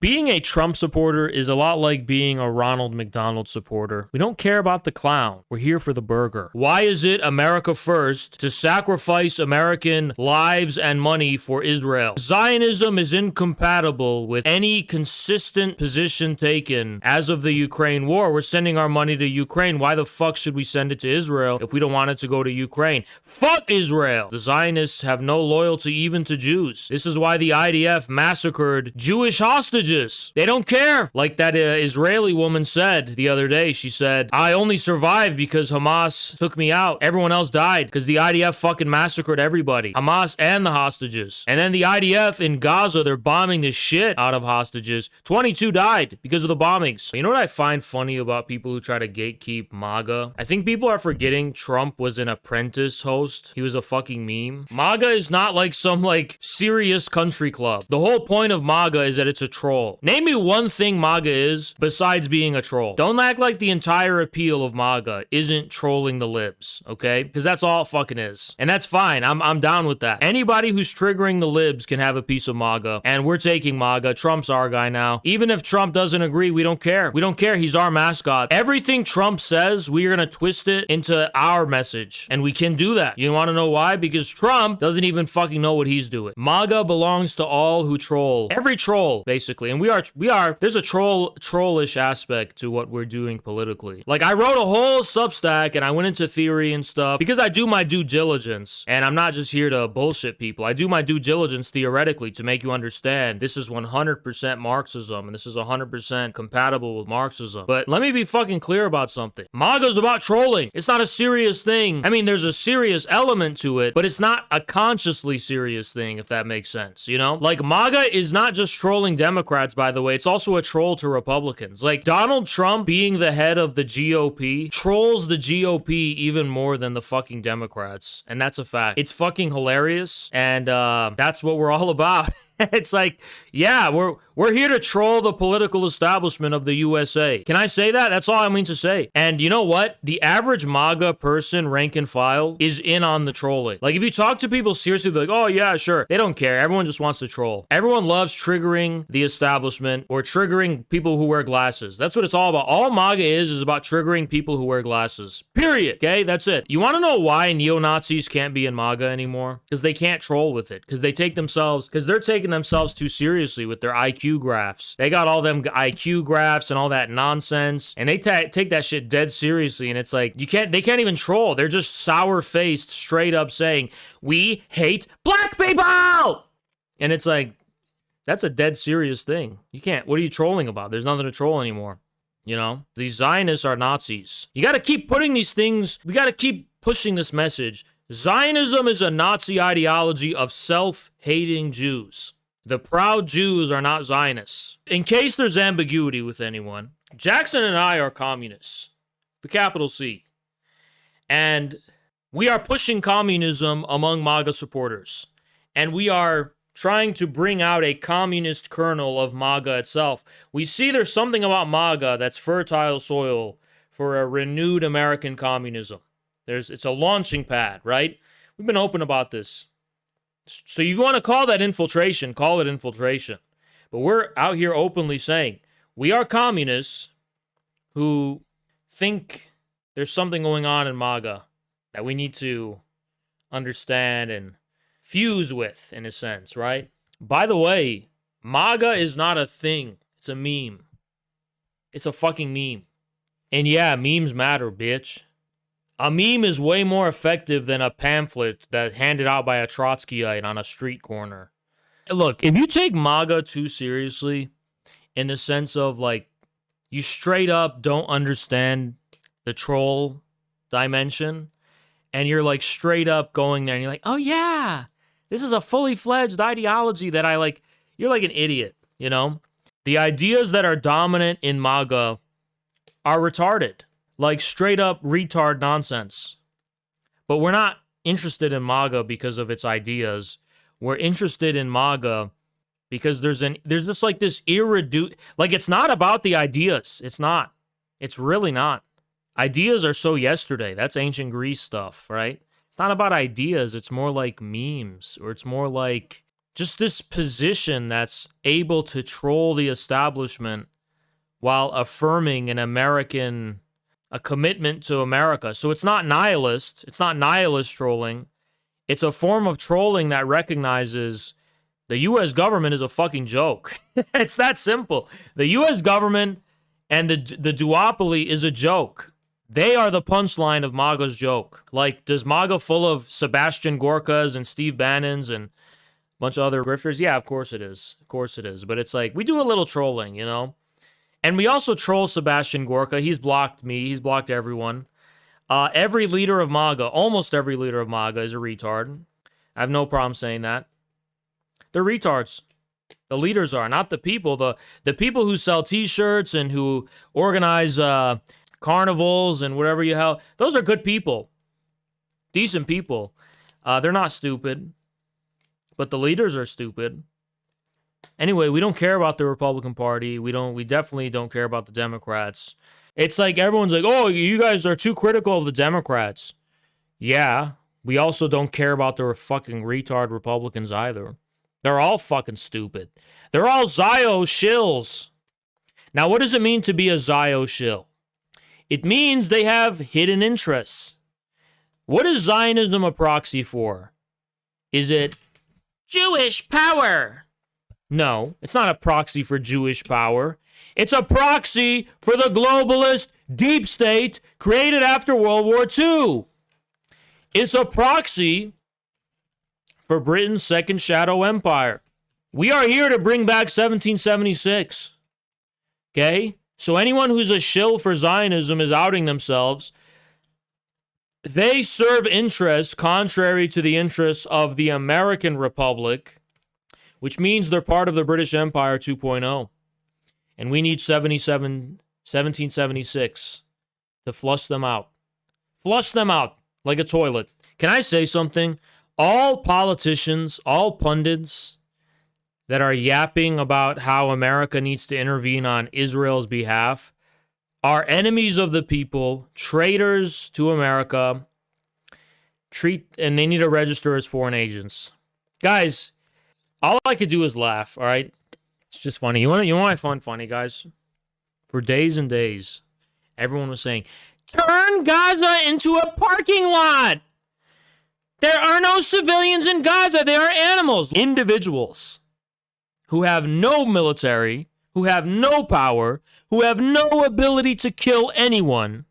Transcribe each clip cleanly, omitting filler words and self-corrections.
Being a Trump supporter is a lot like being a Ronald McDonald supporter. We don't care about the clown. We're here for the burger. Why is it America first to sacrifice American lives and money for Israel? Zionism is incompatible with any consistent position taken as of the Ukraine war. We're sending our money to Ukraine. Why the fuck should we send it to Israel if we don't want it to go to Ukraine? Fuck Israel! The Zionists have no loyalty even to Jews. This is why the IDF massacred Jewish hostages. They don't care. Like that Israeli woman said the other day. She said, I only survived because Hamas took me out. Everyone else died because the IDF fucking massacred everybody. Hamas and the hostages. And then the IDF in Gaza, they're bombing the shit out of hostages. 22 died because of the bombings. You know what I find funny about people who try to gatekeep MAGA? I think people are forgetting Trump was an Apprentice host. He was a fucking meme. MAGA is not like some serious country club. The whole point of MAGA is that it's a troll. Name me one thing MAGA is besides being a troll. Don't act like the entire appeal of MAGA isn't trolling the libs, okay? Because that's all it fucking is. And that's fine. I'm down with that. Anybody who's triggering the libs can have a piece of MAGA. And we're taking MAGA. Trump's our guy now. Even if Trump doesn't agree, we don't care. We don't care. He's our mascot. Everything Trump says, we're gonna twist it into our message. And we can do that. You wanna know why? Because Trump doesn't even fucking know what he's doing. MAGA belongs to all who troll. Every troll, basically. And we are, there's a trollish aspect to what we're doing politically. Like, I wrote a whole Substack and I went into theory and stuff because I do my due diligence and I'm not just here to bullshit people. I do my due diligence theoretically to make you understand this is 100% Marxism and this is 100% compatible with Marxism. But let me be fucking clear about something. MAGA's about trolling. It's not a serious thing. I mean, there's a serious element to it, but it's not a consciously serious thing, if that makes sense, you know? Like, MAGA is not just trolling Democrats, by the way. It's also a troll to Republicans. Like, Donald Trump being the head of the GOP trolls the GOP even more than the fucking Democrats. And that's a fact. It's fucking hilarious. And that's what we're all about. It's like, yeah, we're here to troll the political establishment of the USA. Can I say that? That's all I mean to say. And you know what? The average MAGA person, rank and file, is in on the trolling. Like, if you talk to people seriously, they're like, oh yeah, sure. They don't care. Everyone just wants to troll. Everyone loves triggering the establishment or triggering people who wear glasses. That's what it's all about. All MAGA is about triggering people who wear glasses. Period. Okay? That's it. You want to know why neo-Nazis can't be in MAGA anymore? Because they can't troll with it. Because they're taking themselves too seriously with their IQ graphs. They got all them IQ graphs and all that nonsense, and they take that shit dead seriously. And it's like, they can't even troll. They're just sour-faced, straight up saying, we hate black people! And it's like, that's a dead serious thing. You can't, what are you trolling about? There's nothing to troll anymore. You know, these Zionists are Nazis. You got to keep putting these things, we got to keep pushing this message. Zionism is a Nazi ideology of self-hating Jews. The proud Jews are not Zionists. In case there's ambiguity with anyone, Jackson and I are communists. The capital C. And we are pushing communism among MAGA supporters. And we are trying to bring out a communist kernel of MAGA itself. We see there's something about MAGA that's fertile soil for a renewed American communism. It's a launching pad, right? We've been open about this. So you want to call that infiltration, call it infiltration. But we're out here openly saying, we are communists who think there's something going on in MAGA that we need to understand and fuse with, in a sense, right? By the way, MAGA is not a thing. It's a meme. It's a fucking meme. And yeah, memes matter, bitch. A meme is way more effective than a pamphlet that handed out by a Trotskyite on a street corner. Look, if you take MAGA too seriously, in the sense of, like, you straight up don't understand the troll dimension, and you're, like, straight up going there, and you're like, oh yeah, this is a fully fledged ideology that I like, you're like an idiot, you know? The ideas that are dominant in MAGA are retarded. Like, straight up retard nonsense. But we're not interested in MAGA because of its ideas. We're interested in MAGA because there's just like this like, it's not about the ideas. It's not. It's really not. Ideas are so yesterday. That's ancient Greece stuff, right? It's not about ideas. It's more like memes, or it's more like Just this position that's able to troll the establishment while affirming a commitment to America. So it's not nihilist. It's not nihilist trolling. It's a form of trolling that recognizes the U.S. government is a fucking joke. It's that simple. The U.S. government and the duopoly is a joke. They are the punchline of MAGA's joke. Like, does MAGA full of Sebastian Gorkas and Steve Bannons and a bunch of other grifters? Yeah, of course it is. Of course it is. But it's like, we do a little trolling, you know? And we also troll Sebastian Gorka. He's blocked me. He's blocked everyone. Every leader of MAGA, almost every leader of MAGA is a retard. I have no problem saying that. They're retards. The leaders are, not the people. The people who sell t-shirts and who organize carnivals and whatever you have, those are good people. Decent people. They're not stupid. But the leaders are stupid. Anyway, we don't care about the Republican Party. We definitely don't care about the Democrats. It's like everyone's like, oh, you guys are too critical of the Democrats. Yeah, we also don't care about the fucking retard Republicans either. They're all fucking stupid. They're all Zio shills. Now, what does it mean to be a Zio shill? It means they have hidden interests. What is Zionism a proxy for? Is it Jewish power? No, it's not a proxy for Jewish power. It's a proxy for the globalist deep state created after World War II. It's a proxy for Britain's second shadow empire. We are here to bring back 1776. Okay? So anyone who's a shill for Zionism is outing themselves. They serve interests contrary to the interests of the American Republic, which means they're part of the British Empire 2.0. And we need 1776 to flush them out. Flush them out like a toilet. Can I say something? All politicians, all pundits that are yapping about how America needs to intervene on Israel's behalf are enemies of the people, traitors to America, and they need to register as foreign agents. Guys, all I could do is laugh, all right? It's just funny. You want I find funny, guys? For days and days, everyone was saying, turn Gaza into a parking lot. There are no civilians in Gaza. They are animals. Individuals who have no military, who have no power, who have no ability to kill anyone,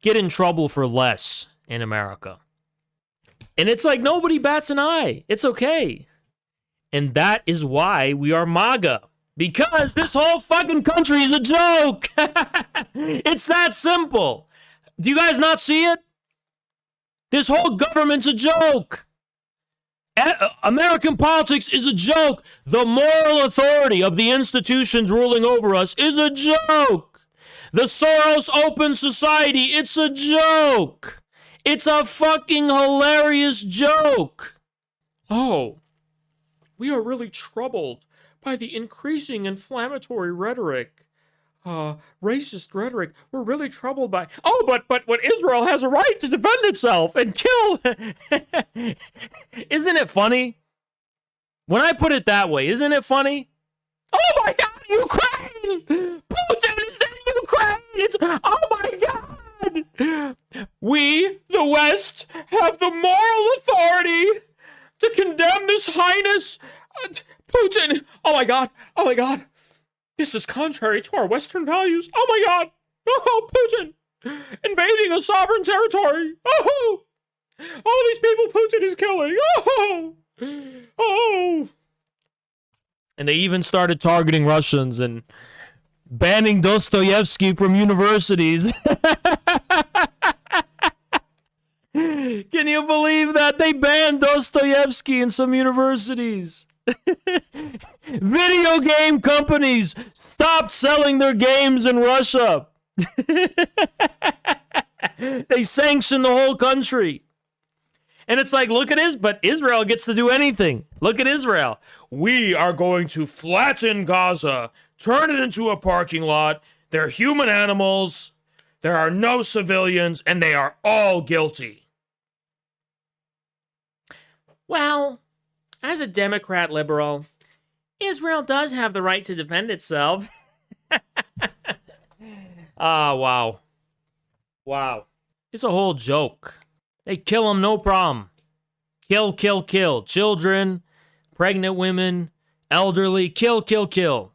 get in trouble for less in America. And it's like nobody bats an eye. It's okay. And that is why we are MAGA. Because this whole fucking country is a joke. It's that simple. Do you guys not see it? This whole government's a joke. American politics is a joke. The moral authority of the institutions ruling over us is a joke. The Soros Open Society, it's a joke. It's a fucking hilarious joke. Oh, we are really troubled by the increasing inflammatory rhetoric. Racist rhetoric. We're really troubled by... Oh, but Israel has a right to defend itself and kill... Isn't it funny? When I put it that way, isn't it funny? Oh my God, Ukraine! Putin is in Ukraine! It's... Oh my God! We, the West, have the moral authority to condemn this heinous... Putin! Oh my God! Oh my God! This is contrary to our Western values. Oh my God! Oh, Putin! Invading a sovereign territory! Oh! All these people Putin is killing! Oh! Oh! And they even started targeting Russians and banning Dostoevsky from universities. Can you believe that? They banned Dostoevsky in some universities. Video game companies stopped selling their games in Russia. They sanctioned the whole country. And it's like, look at this, but Israel gets to do anything. Look at Israel. We are going to flatten Gaza, turn it into a parking lot. They're human animals. There are no civilians, and they are all guilty. Well, As a Democrat liberal, Israel does have the right to defend itself. Ah, wow. Wow. It's a whole joke. They kill them, no problem. Kill, kill, kill. Children, pregnant women, elderly, kill, kill, kill.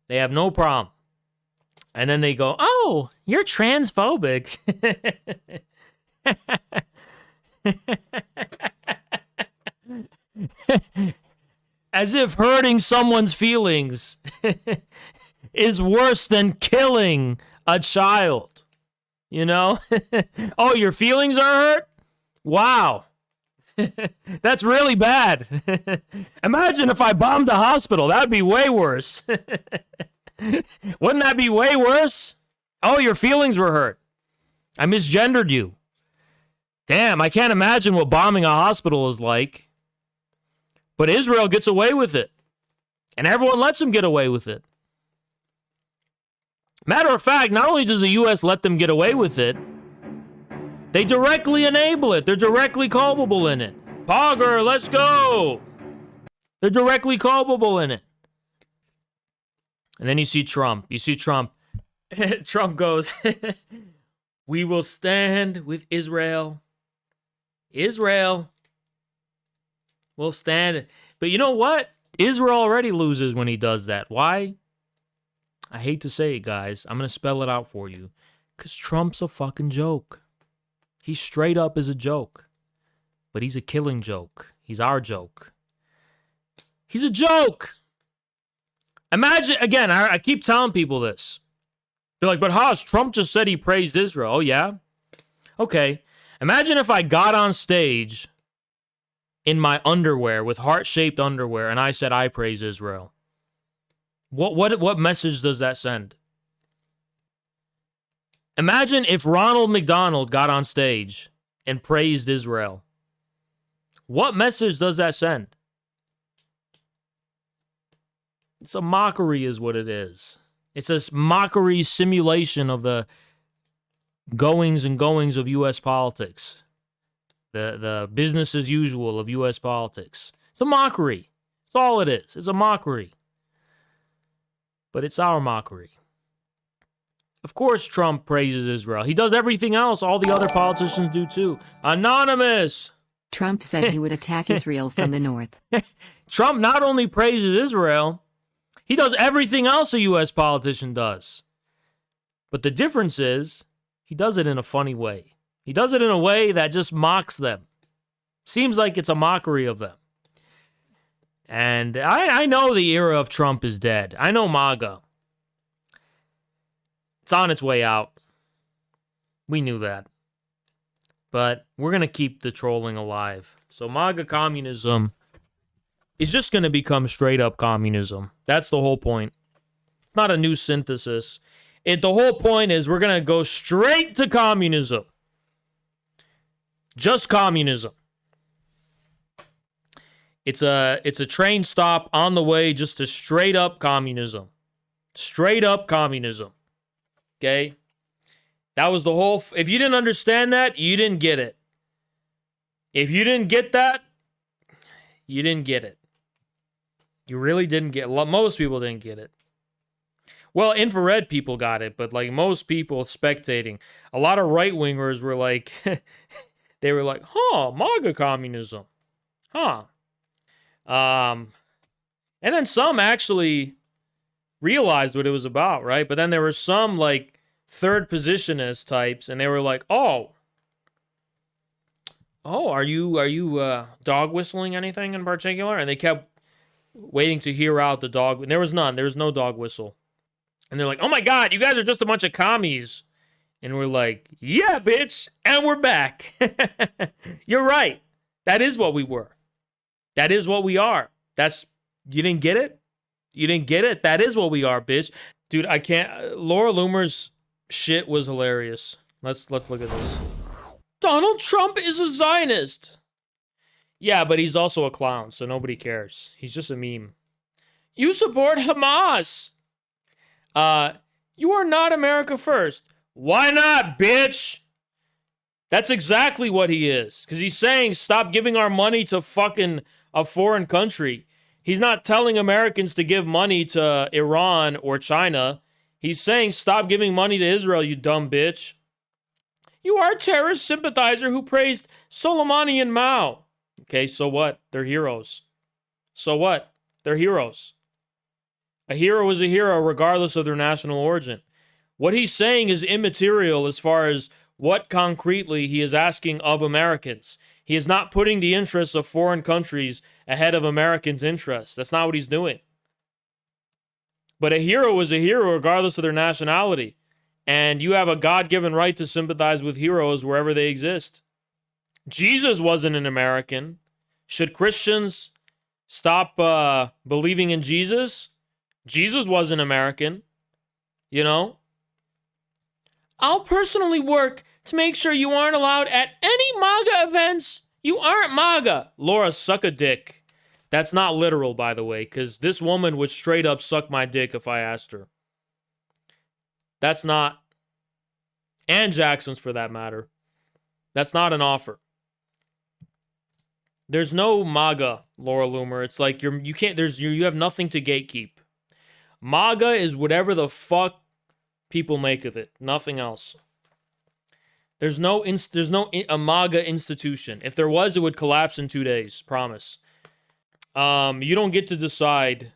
They have no problem. And then they go, oh, you're transphobic. As if hurting someone's feelings is worse than killing a child. You know? Oh, your feelings are hurt? Wow. That's really bad. Imagine if I bombed a hospital. That would be way worse. Wouldn't that be way worse? Oh, your feelings were hurt. I misgendered you. Damn, I can't imagine what bombing a hospital is like. But Israel gets away with it. And everyone lets them get away with it. Matter of fact, not only does the U.S. let them get away with it, they directly enable it. They're directly culpable in it. Pogger, let's go. They're directly culpable in it. And then you see Trump. Trump goes, we will stand with Israel. Israel will stand. But you know what? Israel already loses when he does that. Why? I hate to say it, guys. I'm going to spell it out for you. Because Trump's a fucking joke. He straight up is a joke. But he's a killing joke. He's our joke. He's a joke. Imagine, again, I keep telling people this. They're like, but Haas, Trump just said he praised Israel. Oh, yeah? Okay. Imagine if I got on stage in my underwear, with heart-shaped underwear, and I said I praise Israel. What message does that send? Imagine if Ronald McDonald got on stage and praised Israel. What message does that send? It's a mockery is what it is. It's a mockery simulation of the goings and goings of U.S. politics. The business as usual of U.S. politics. It's a mockery. That's all it is. It's a mockery. But it's our mockery. Of course Trump praises Israel. He does everything else all the other politicians do too. Anonymous! Trump said he would attack Israel from the north. Trump not only praises Israel, he does everything else a U.S. politician does. But the difference is, he does it in a funny way. He does it in a way that just mocks them. Seems like it's a mockery of them. And I know the era of Trump is dead. I know MAGA. It's on its way out. We knew that. But we're going to keep the trolling alive. So MAGA communism is just going to become straight up communism. That's the whole point. It's not a new synthesis. The whole point is we're going to go straight to communism. Just communism. It's a train stop on the way just to straight up communism. Straight up communism. Okay? That was the whole... If you didn't understand that, you didn't get it. If you didn't get that, you didn't get it. You really didn't get it. Most people didn't get it. Well, infrared people got it, but like most people spectating, a lot of right-wingers were like... They were like, huh, MAGA communism. Huh. And then some actually realized what it was about, right? But then there were some like third positionist types, and they were like, oh, are you dog whistling anything in particular? And they kept waiting to hear out the dog. And there was none. There was no dog whistle. And they're like, oh my God, you guys are just a bunch of commies. And we're like, yeah, bitch, and we're back. You're right. That is what we were. That is what we are. You didn't get it? You didn't get it? That is what we are, bitch. Dude, I can't. Laura Loomer's shit was hilarious. Let's look at this. Donald Trump is a Zionist. Yeah, but he's also a clown, so nobody cares. He's just a meme. You support Hamas. You are not America first. Why not, bitch? That's exactly what he is. Because he's saying, stop giving our money to fucking a foreign country. He's not telling Americans to give money to Iran or China. He's saying, stop giving money to Israel, you dumb bitch. You are a terrorist sympathizer who praised Soleimani and Mao. Okay, so what? They're heroes. So what? They're heroes. A hero is a hero regardless of their national origin. What he's saying is immaterial as far as what concretely he is asking of Americans. He is not putting the interests of foreign countries ahead of Americans' interests. That's not what he's doing. But a hero is a hero regardless of their nationality. And you have a God-given right to sympathize with heroes wherever they exist. Jesus wasn't an American. Should Christians stop believing in Jesus? Jesus wasn't American. You know? I'll personally work to make sure you aren't allowed at any MAGA events. You aren't MAGA. Laura, suck a dick. That's not literal, by the way, because this woman would straight up suck my dick if I asked her. That's not, and Jackson's for that matter. That's not an offer. There's no MAGA, Laura Loomer. It's like you have nothing to gatekeep. MAGA is whatever the fuck people make of it. Nothing else. There's no a MAGA institution. If there was, it would collapse in 2 days. Promise. You don't get to decide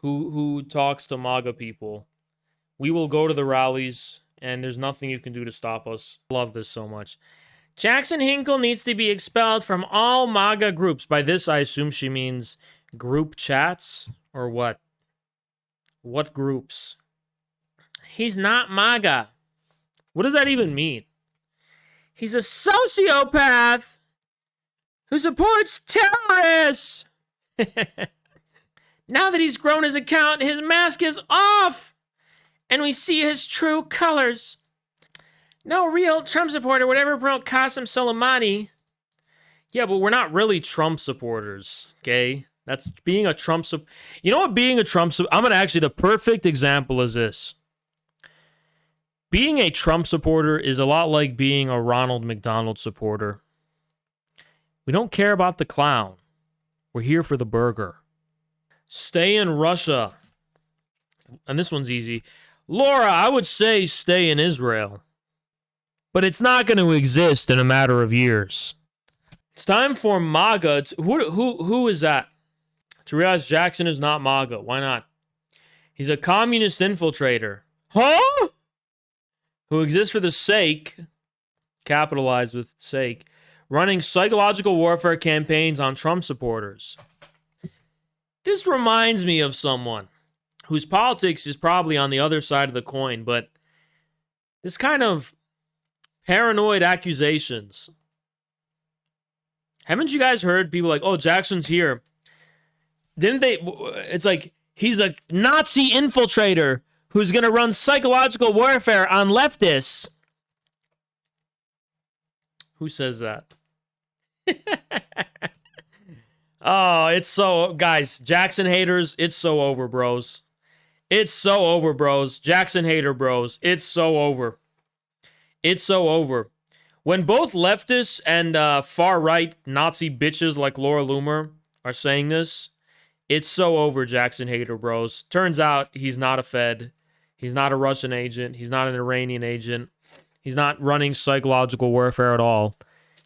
who talks to MAGA people. We will go to the rallies, and there's nothing you can do to stop us. Love this so much. Jackson Hinkle needs to be expelled from all MAGA groups. By this, I assume she means group chats, or what? What groups? He's not MAGA. What does that even mean? He's a sociopath who supports terrorists. Now that he's grown his account, his mask is off, and we see his true colors. No real Trump supporter would ever promote Qasem Soleimani. Yeah, but we're not really Trump supporters, okay? That's being a Trump You know what being a Trump I'm going to actually, the perfect example is this. Being a Trump supporter is a lot like being a Ronald McDonald supporter. We don't care about the clown. We're here for the burger. Stay in Russia. And this one's easy. Laura, I would say stay in Israel. But it's not going to exist in a matter of years. It's time for MAGA. Who is that? To realize Jackson is not MAGA. Why not? He's a communist infiltrator. Huh? Who exists for the sake, capitalized with sake, running psychological warfare campaigns on Trump supporters. This reminds me of someone whose politics is probably on the other side of the coin, but this kind of paranoid accusations. Haven't you guys heard people like, oh, Jackson's here? Didn't they? It's like he's a Nazi infiltrator who's going to run psychological warfare on leftists. Who says that? Oh, it's so... Guys, Jackson haters, it's so over, bros. It's so over, bros. Jackson hater, bros. It's so over. It's so over. When both leftists and far-right Nazi bitches like Laura Loomer are saying this, it's so over, Jackson hater, bros. Turns out he's not a Fed. He's not a Russian agent. He's not an Iranian agent. He's not running psychological warfare at all.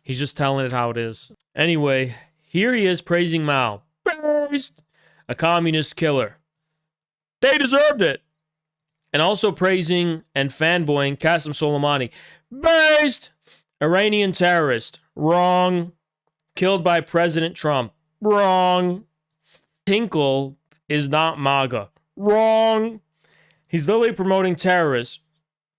He's just telling it how it is. Anyway, here he is praising Mao. Based! A communist killer. They deserved it. And also praising and fanboying Qasem Soleimani. Based! Iranian terrorist. Wrong. Killed by President Trump. Wrong. Hinkle is not MAGA. Wrong. He's literally promoting terrorists.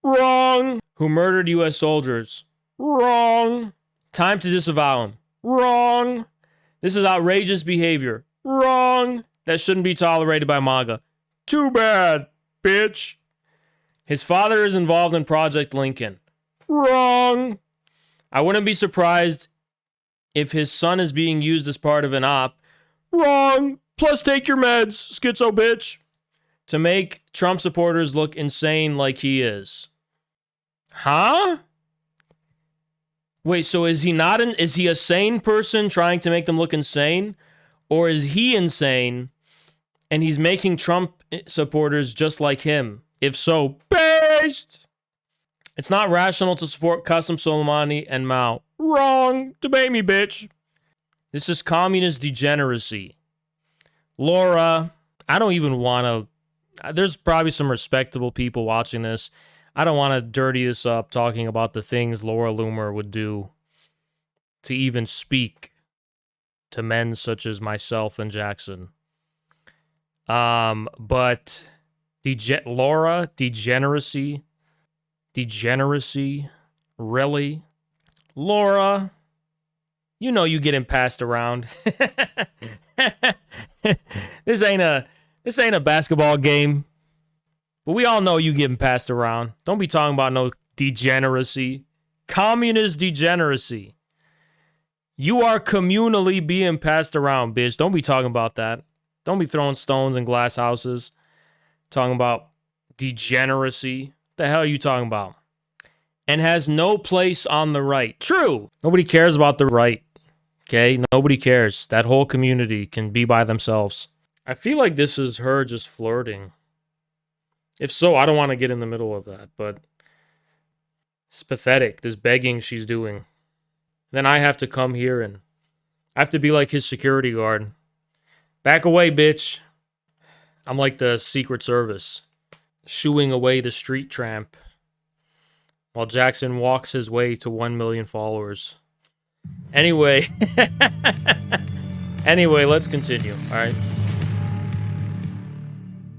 Wrong. Who murdered U.S. soldiers. Wrong. Time to disavow him. Wrong. This is outrageous behavior. Wrong. That shouldn't be tolerated by MAGA. Too bad, bitch. His father is involved in Project Lincoln. Wrong. I wouldn't be surprised if his son is being used as part of an op. Wrong. Plus take your meds, schizo bitch. To make Trump supporters look insane like he is. Huh? Wait, so is he not is he a sane person trying to make them look insane? Or is he insane and he's making Trump supporters just like him? If so, based! It's not rational to support Qasem Soleimani and Mao. Wrong! Debate me, bitch! This is communist degeneracy. Laura, I don't even want to... There's probably some respectable people watching this. I don't want to dirty this up talking about the things Laura Loomer would do to even speak to men such as myself and Jackson. But Laura, degeneracy, really? Laura, you know you getting passed around. This ain't a basketball game. But we all know you getting passed around. Don't be talking about no degeneracy. Communist degeneracy. You are communally being passed around, bitch. Don't be talking about that. Don't be throwing stones in glass houses. Talking about degeneracy. What the hell are you talking about? And has no place on the right. True. Nobody cares about the right. Okay? Nobody cares. That whole community can be by themselves. I feel like this is her just flirting. If so, I don't want to get in the middle of that, but it's pathetic, this begging she's doing. Then I have to come here and I have to be like his security guard. Back away, bitch. I'm like the Secret Service, shooing away the street tramp while Jackson walks his way to 1 million followers. Anyway, let's continue, all right?